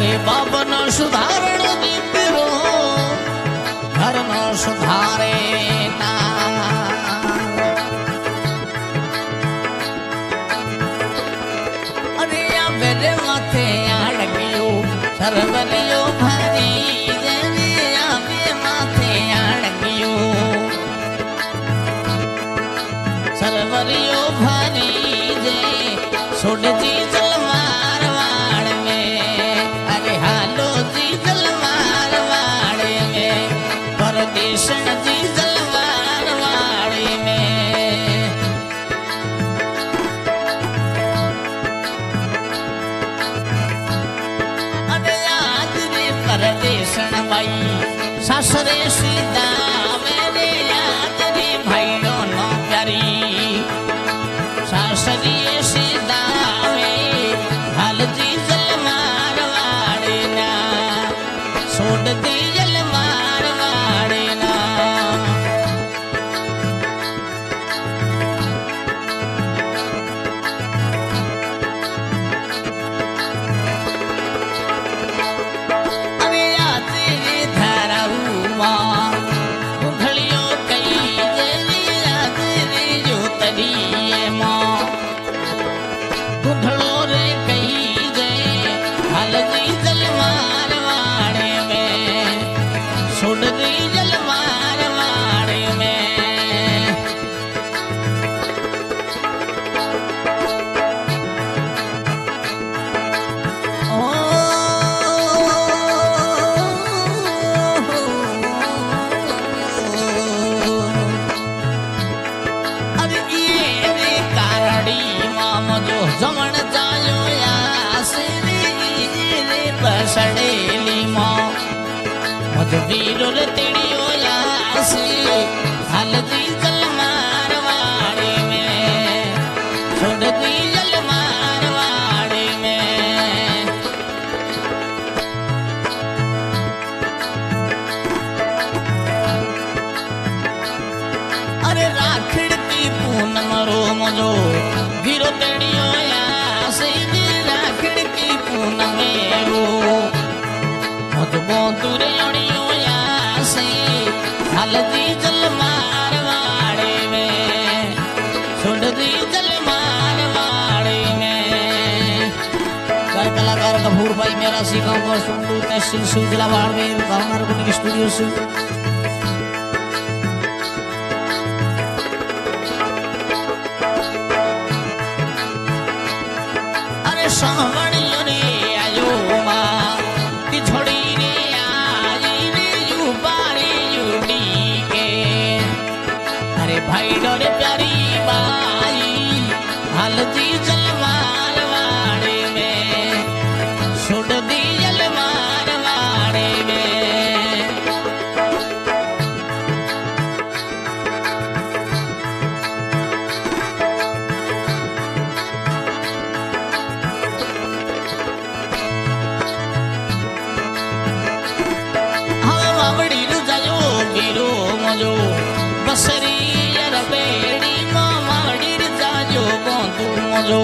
अरे बाबा नो सुधारण दीकरो घर नो सुधारे ना अरे या मेरे माथे आड़ गयो सरवलियो भरी जने या मेरे माथे आड़ गयो सरवलियो भरी जे सोड जी जलमारवाड़ में अरे हालो जी जलमारवाड़ में परदेशन जी जलमारवाड़ में अरे आज रे परदेशन भाई सासरे सीधा मेरे याद रे भाइयों नो प्यारी सासरिये सीधा हाल जी जलमारवाड़े ना सोड दी जलमारवाड़े ना अरे आज रे धाराऊ मां उंगलियों कई जली आज रे जो तरिए मां गुंधड़ो रे कई जे हाल जी जलमारवाड़े में सुड दी जलमारवाड़े में ओ अरे ये रे कारड़ी माम जो जमण जायो यासरी रे बसड़ेली मां मज वीर रे तेड़ियो यासी हाल जी जलमारवाड़े में छोड़ दी जलमारवाड़े में अरे राखड़ की पूनम रो मजो वीरो तेड़ियो यासी राखड़ की पूनम रो मज बोंतुरे अड़ियो यासी हाल जी जलमारवाड़े में छोड़ दी जलमारवाड़े में गाय कलाकार कपूर भाई मेरा सीखा हुआ सुंदू तहसील सिल जिला बाड़मेर भावना रिकॉर्डिंग स्टूडियो से अरे सावणियो रे आयो मां ती छोड़ी रे आई रे यू बारी यूडी के अरे भाई डोरे प्यारी बाई हाल जी जलमारवाड़े में सुड दी जलमारवाड़े में मजो बसरी रबेड़ी मामाड़ी जाजो गोंदू मजो